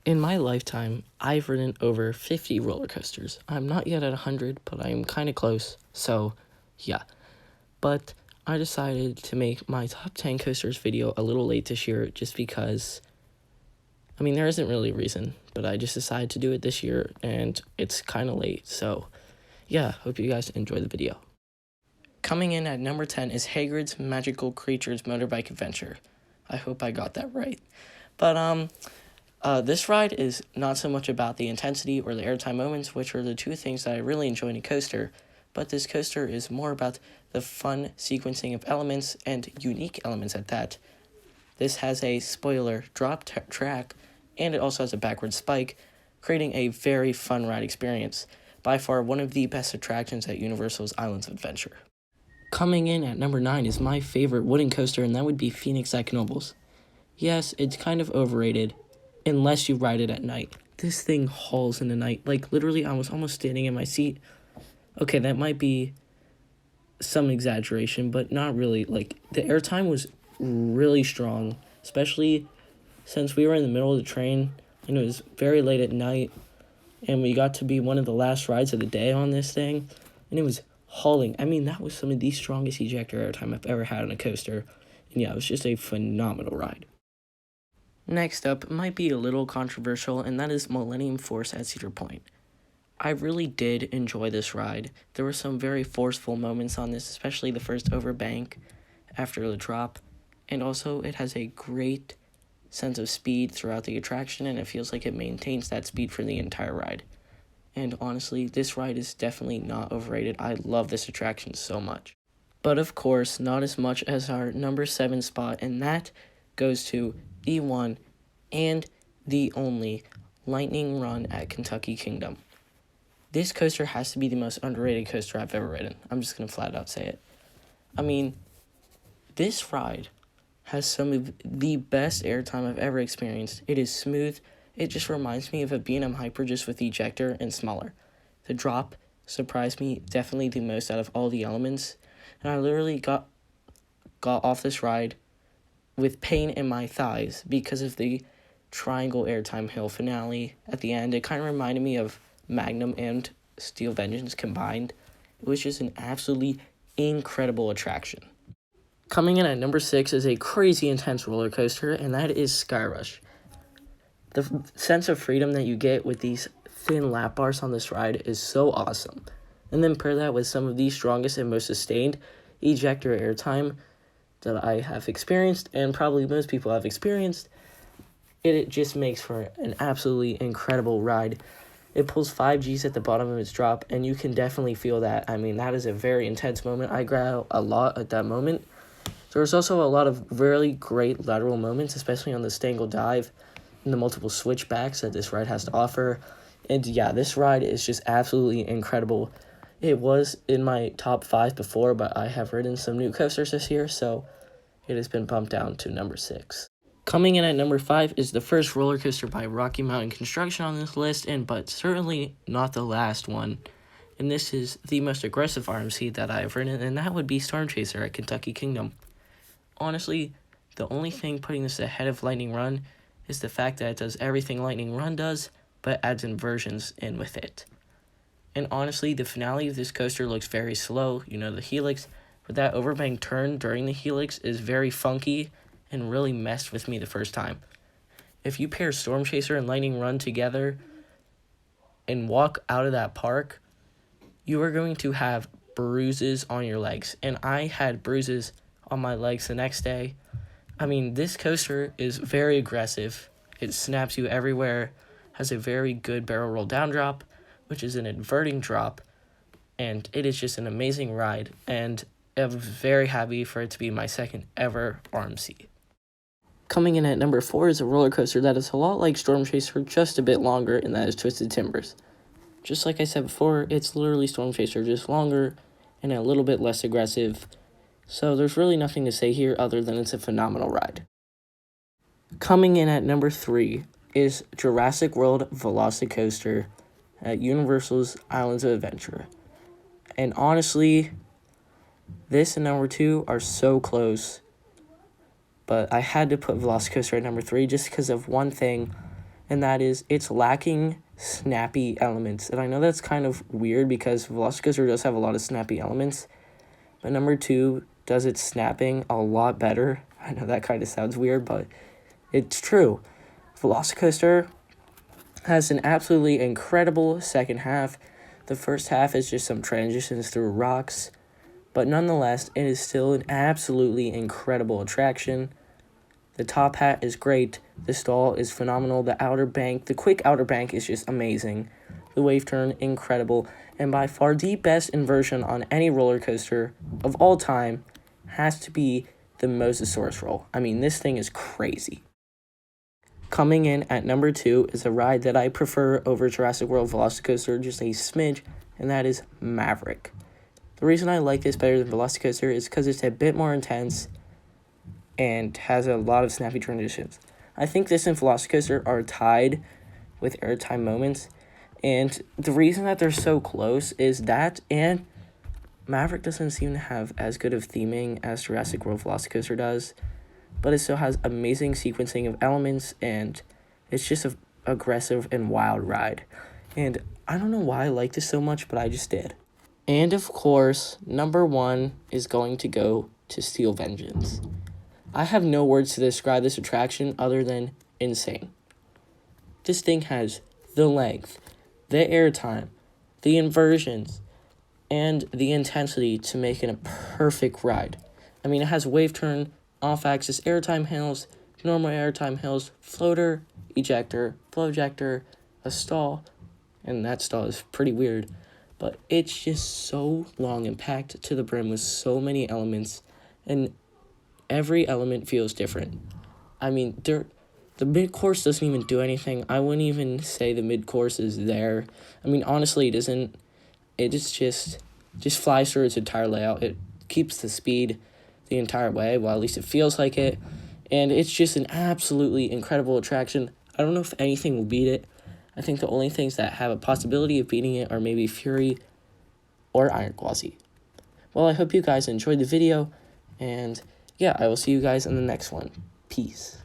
In my lifetime, I've ridden over 50 roller coasters. I'm not yet at 100, but I'm kind of close. So, yeah. But I decided to make my top 10 coasters video a little late this year just because, there isn't really a reason, but I just decided to do it this year and it's kind of late. So, yeah, hope you guys enjoy the video. Coming in at number 10 is Hagrid's Magical Creatures Motorbike Adventure. I hope I got that right. But, this ride is not so much about the intensity or the airtime moments, which are the two things that I really enjoy in a coaster, but this coaster is more about the fun sequencing of elements and unique elements at that. This has a spoiler drop track, and it also has a backward spike, creating a very fun ride experience. By far one of the best attractions at Universal's Islands of Adventure. Coming in at number 9 is my favorite wooden coaster, and that would be Phoenix at Knoebels. Yes, it's kind of overrated, unless you ride it at night. This thing hauls in the night. Like, literally, I was almost standing in my seat. Okay, that might be some exaggeration, but not really. Like, the airtime was really strong, especially since we were in the middle of the train, and it was very late at night, and we got to be one of the last rides of the day on this thing, and it was hauling. That was some of the strongest ejector airtime I've ever had on a coaster, and yeah, it was just a phenomenal ride. Next up might be a little controversial, and that is Millennium Force at Cedar Point. I really did enjoy this ride. There were some very forceful moments on this, especially the first overbank after the drop, and also it has a great sense of speed throughout the attraction, and it feels like it maintains that speed for the entire ride. And honestly, this ride is definitely not overrated. I love this attraction so much. But of course, not as much as our number 7 spot, and that goes to the one and the only Lightning Run at Kentucky Kingdom. This coaster has to be the most underrated coaster I've ever ridden. I'm just going to flat out say it. This ride has some of the best airtime I've ever experienced. It is smooth. It just reminds me of a B&M Hyper just with ejector and smaller. The drop surprised me definitely the most out of all the elements, and I literally got off this ride with pain in my thighs because of the triangle airtime hill finale at the end. It kind of reminded me of Magnum and Steel Vengeance combined. It was just an absolutely incredible attraction. Coming in at number 6 is a crazy intense roller coaster, and that is Sky Rush. The sense of freedom that you get with these thin lap bars on this ride is so awesome. And then pair that with some of the strongest and most sustained ejector airtime that I have experienced, and probably most people have experienced, it just makes for an absolutely incredible ride. It pulls 5 Gs at the bottom of its drop, and you can definitely feel that. That is a very intense moment. I got a lot at that moment. There was also a lot of really great lateral moments, especially on the Stangle Dive and the multiple switchbacks that this ride has to offer. And yeah, this ride is just absolutely incredible. It was in my top 5 before, but I have ridden some new coasters this year, so it has been bumped down to number 6. Coming in at number 5 is the first roller coaster by Rocky Mountain Construction on this list, but certainly not the last one. And this is the most aggressive RMC that I have ridden, and that would be Storm Chaser at Kentucky Kingdom. Honestly, the only thing putting this ahead of Lightning Run is the fact that it does everything Lightning Run does, but adds inversions in with it. And honestly, the finale of this coaster looks very slow, the helix, but that overbank turn during the helix is very funky and really messed with me the first time. If you pair Storm Chaser and Lightning Run together and walk out of that park, you are going to have bruises on your legs. And I had bruises on my legs the next day. This coaster is very aggressive. It snaps you everywhere, has a very good barrel roll down drop, which is an inverting drop, and it is just an amazing ride, and I'm very happy for it to be my second ever RMC. Coming in at number 4 is a roller coaster that is a lot like Storm Chaser, just a bit longer, and that is Twisted Timbers. Just like I said before, it's literally Storm Chaser, just longer and a little bit less aggressive. So there's really nothing to say here other than it's a phenomenal ride. Coming in at number 3 is Jurassic World Velocicoaster at Universal's Islands of Adventure. And honestly, this and number 2 are so close. But I had to put Velocicoaster at number 3 just because of one thing, and that is it's lacking snappy elements. And I know that's kind of weird because Velocicoaster does have a lot of snappy elements, but number 2 does its snapping a lot better. I know that kind of sounds weird, but it's true. Velocicoaster has an absolutely incredible second half. The first half is just some transitions through rocks, but nonetheless, it is still an absolutely incredible attraction. The top hat is great. The stall is phenomenal. The quick outer bank is just amazing. The wave turn, incredible. And by far the best inversion on any roller coaster of all time has to be the Mosasaurus roll. I mean, this thing is crazy. Coming in at number 2 is a ride that I prefer over Jurassic World Velocicoaster just a smidge, and that is Maverick. The reason I like this better than Velocicoaster is because it's a bit more intense and has a lot of snappy transitions. I think this and Velocicoaster are tied with airtime moments, and the reason that they're so close is that and Maverick doesn't seem to have as good of theming as Jurassic World Velocicoaster does, but it still has amazing sequencing of elements, and it's just an aggressive and wild ride. And I don't know why I like this so much, but I just did. And of course, number 1 is going to go to Steel Vengeance. I have no words to describe this attraction other than insane. This thing has the length, the airtime, the inversions, and the intensity to make it a perfect ride. I mean, it has wave turn, off-axis airtime hills, normal airtime hills, floater, ejector, flow ejector, a stall, and that stall is pretty weird, but it's just so long and packed to the brim with so many elements, and every element feels different. I mean, the mid-course doesn't even do anything. I wouldn't even say the mid-course is there. I mean, honestly, it isn't. It is just flies through its entire layout. It keeps the speed the entire way, well, at least it feels like it. And it's just an absolutely incredible attraction. I don't know if anything will beat it. I think the only things that have a possibility of beating it are maybe Fury or Iron Quasi. Well, I hope you guys enjoyed the video, and yeah, I will see you guys in the next one. Peace.